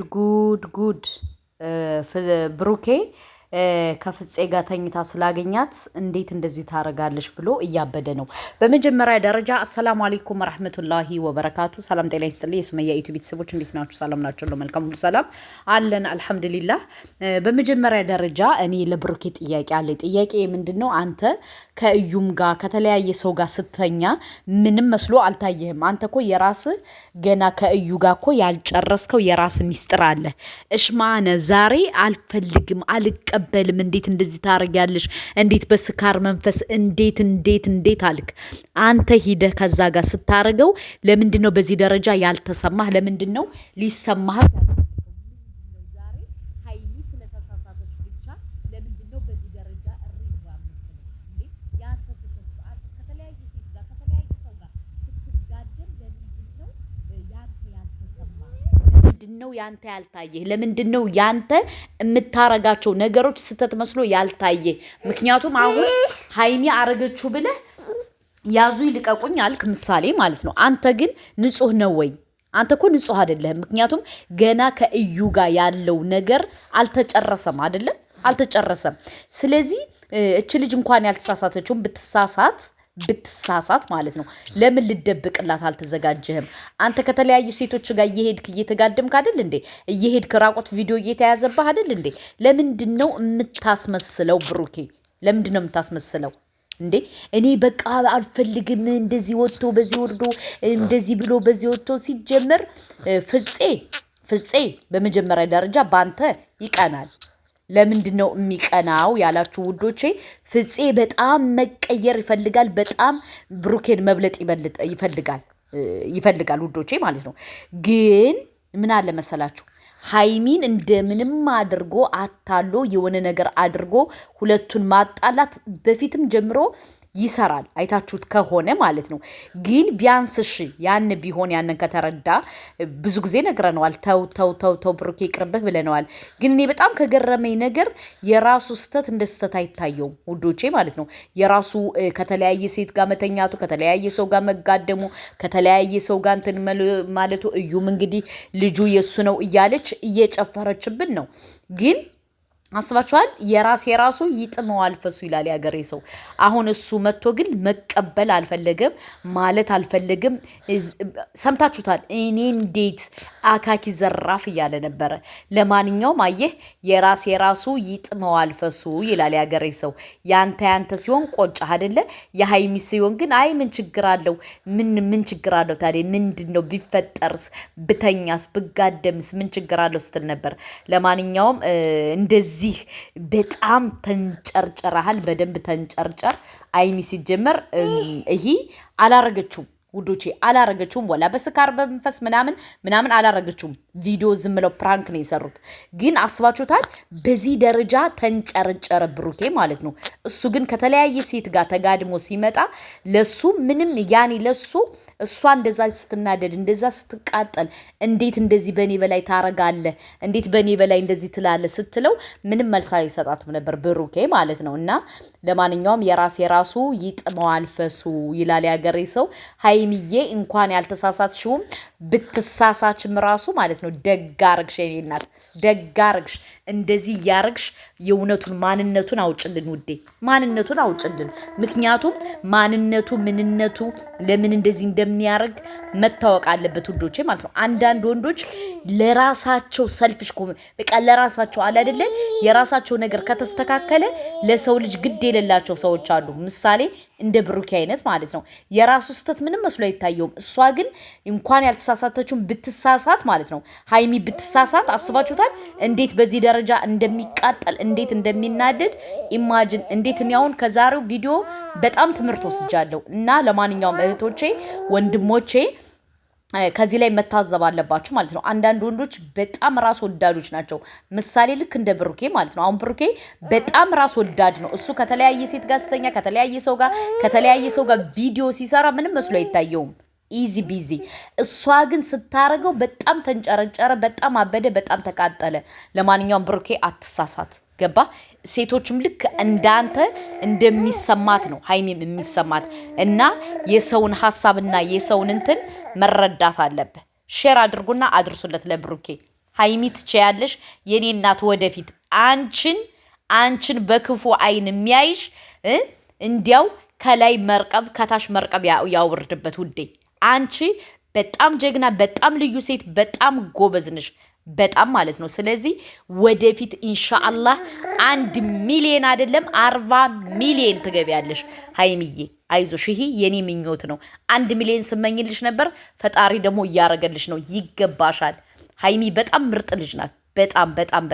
ጉድ ብሩኬ ከፍፄ ጋር ተኝታ ስላገኛት እንዴት እንደዚህ ታረጋለሽ ብሎ እያበደ ነው። በመጀመሪያ ደረጃ አሰላሙ አለይኩም ወራህመቱላሂ ወበረካቱ። ሰላም ጤና ይስጥልኝ የሱመያ ዩቲዩብ ቤተሰቦች እንዴት ናችሁ? ሰላም ናችሁ? ለመልካም ሁሉ ሰላም አለን አልሐምዱሊላህ። በመጀመሪያ ደረጃ እኔ ለብሩኬ ጥያቄ አለ። ጥያቄ ምንድነው? አንተ ከእዩም ጋር ከተለያየ ሰው ጋር ስተኛ ምንም መስሎ አልታየህም? አንተ እኮ የራስህ ገና ከእዩ ጋር እኮ ያልጨረስከው የራስህ ሚስጥር አለ። እሽማነ ዛሬ አልፈልግም አልቀበልም እንዴት እንደዚህ ታረጊያለሽ? እንዴት በስካር መንፈስ እንዴት አልክ? አንተ ሂደህ ከዛ ጋር ስታረገው ለምንድነው በዚህ ደረጃ ያልተሰማህ? ለምንድነው ሊሰማህ ነው ያንተ ያልታየ? ለምንድነው ያንተ የምታረጋቸው ነገሮች ስተት መስሎ ያልታየ? ምክንያቱም አሁን ሃይሚ አረገችው ብለህ ያዙ ይልቀቁኝ አልክ፣ ምሳሌ ማለት ነው። አንተ ግን ንጹህ ነው ወይ? አንተ እኮ ንጹህ አይደለህም። ምክንያቱም ገና ከእዩ ጋር ያለው ነገር አልተጨረሰም፣ አይደለም አልተጨረሰም። ስለዚህ እች ልጅ እንኳን ያልተሳሳተችውን ብትሳሳት ማለት ነው ለምን ልደብቅላት አልተዘጋጀህም? አንተ ከተለያዩ ሴቶች ጋር እየሄድክ እየተጋደምክ አይደል እንዴ? እየሄድክ ራቆት ቪዲዮ እየተያዘብህ አይደል እንዴ? ለምንድነው የምታስመስለው? ብሩኬ ለምንድነው የምታስመስለው እንዴ? እኔ በቃ አልፈልግም እንደዚህ ወጥቶ በዚህ ወርዶ እንደዚህ ብሎ በዚህ ወጥቶ። ሲጀመር ፍፄ በመጀመሪያ ደረጃ ባንተ ይቀናል። ለምንድነው የሚቀናው ያላችሁ ውዶቼ? ፍፄ በጣም መቀየር ይፈልጋል። በጣም ብሩኬን መብለጥ ይፈልጋል ውዶቼ ማለት ነው። ግን ምን አለ መሰላችሁ? ሃይሚን እንደምንም አድርጎ አታሎ የሆነ ነገር አድርጎ ሁለቱን ማጣላት በፊትም ጀምሮ ይሰራል። አይታችሁት ከሆነ ማለት ነው። ግን ቢያንስ እሺ ያን ቢሆን ያንን ከተረዳ ብዙ ጊዜ ነግረነዋል። ተው ብሩኬ ይቅርብህ ብለነዋል። ግን እኔ በጣም ከገረመኝ ነገር የራሱ ስተት እንደ ስተት አይታየውም ውዶቼ ማለት ነው። የራሱ ከተለያየ ሴት ጋር መተኛቱ፣ ከተለያየ ሰው ጋር መጋደሙ፣ ከተለያየ ሰው ጋር እንትን ማለቱ፣ እዩም እንግዲህ ልጁ የሱ ነው እያለች እየጨፈረችብን ነው። ግን አስባችኋል? የራሱ ይጥመዋል ፈሱ ይላል ያገሬ ሰው። አሁን እሱ መጥቶ ግን መቀበል አልፈለገም ማለት አልፈለገም። ሰምታችሁታል። እኔ እንዴት አካኪ ዘራፍ እያለ ነበረ። ለማንኛውም አየህ የራሱ ይጥመዋል ፈሱ ይላል ያገሬ ሰው። ያንተ ሲሆን ቆንጫ አይደለ? የሃይሚ ሲሆን ግን አይ ምን ችግር አለው? ምን ችግር አለው ታዲያ? ምንድነው ቢፈጠርስ? ብተኛስ? ብጋደምስ? ምን ችግር አለው ስትል ነበር። ለማንኛውም እንደዚህ በጣም ተንጨርጨራሃል። በደንብ ተንጨርጨር። አይሚ ሲጀመር ይሄ አላረገችውም ውዶቼ፣ አላረገችውም። ወላ በስካር በመንፈስ ምናምን አላረገችውም። ቪዲዮ ዝም ብለው ፕራንክ ነው የሰሩት። ግን አስባችሁታል? በዚህ ደረጃ ተንጨርጨረ ብሩኬ ማለት ነው። እሱ ግን ከተለያየ ሴት ጋር ተጋድሞ ሲመጣ ለሱ ምንም ለሱ እሷ እንደዛ ስትናደድ እንደዛ ስትቃጠል እንዴት እንደዚህ በኔ በላይ ታረጋለህ? እንዴት በኔ በላይ እንደዚህ ትላለህ? ስትለው ምንም መልስ አይሰጣትም ነበር ብሩኬ ማለት ነው። እና ለማንኛውም የራሱ ይጥመዋል ፈሱ ይላል ያገሬ ሰው። ሃይሚዬ እንኳን ያልተሳሳትሽውም ብትሳሳችም ራሱ ማለት ነው ደጋርግሽ፣ የኔ እናት ደጋርግሽ። እንደዚህ ያርግሽ የእውነቱን ማንነቱን አውጭልን ውዴ፣ ማንነቱን አውጭልን። ምክንያቱም ማንነቱ ምንነቱ ለምን እንደዚህ እንደሚያርግ መታወቅ አለበት ውዶቼ ማለት ነው። አንዳንድ ወንዶች ለራሳቸው ሰልፍሽ በቃ ለራሳቸው አለ አይደለ? የራሳቸው ነገር ከተስተካከለ ለሰው ልጅ ግድ የሌላቸው ሰዎች አሉ። ምሳሌ እንደ ብሩኬ አይነት ማለት ነው። የራሱ ስተት ምንም መስሎ አይታየውም። እሷ ግን እንኳን ያልተሳሳተችውን ብትሳሳት ማለት ነው ሃይሚ ብትሳሳት አስባችሁታል? እንዴት በዚህ ደረጃ እንደሚቃጠል እንዴት እንደሚናደድ ኢማጂን። እንዴት እኔ አሁን ከዛሬው ቪዲዮ በጣም ትምህርት ወስጃለሁ። እና ለማንኛውም እህቶቼ ወንድሞቼ ከዚህ ላይ መታዘብ አለባችሁ ማለት ነው። አንዳንድ ወንዶች በጣም ራስ ወዳዶች ናቸው። ምሳሌ ልክ እንደ ብሩኬ ማለት ነው። አሁን ብሩኬ በጣም ራስ ወዳድ ነው። እሱ ከተለያየ ሴት ጋር ስተኛ ከተለያየ ሰው ጋር ቪዲዮ ሲሰራ ምንም መስሎ አይታየውም። ኢዚ ቢዚ። እሷ ግን ስታረገው በጣም ተንጨረጨረ፣ በጣም አበደ፣ በጣም ተቃጠለ። ለማንኛውም ብሩኬ አትሳሳት። ገባ? ሴቶችም ልክ እንዳንተ እንደሚሰማት ነው ሃይሚም የሚሰማት እና የሰውን ሐሳብና የሰውን እንትን መረዳት አለብህ። ሼር አድርጉና አድርሱለት ለብሩኬ። ሀይሚ ትችያለሽ የኔ እናት ወደፊት አንቺን በክፉ አይን የሚያይሽ እንዲያው ከላይ መርቀብ ከታች መርቀብ ያውርድበት ውዴ። አንቺ በጣም ጀግና፣ በጣም ልዩ ሴት፣ በጣም ጎበዝ ነሽ፣ በጣም ማለት ነው። ስለዚህ ወደፊት ኢንሻአላህ 1 ሚሊዮን አይደለም 40 ሚሊዮን ትገቢያለሽ ሀይሚዬ። አይዞሽ፣ ይሄ የኔ ምኞት ነው። 1 ሚሊዮን ስመኝልሽ ነበር፣ ፈጣሪ ደግሞ እያረገልሽ ነው። ይገባሻል ሀይሚ። በጣም ምርጥ ልጅ ናት። በጣም በጣም በጣም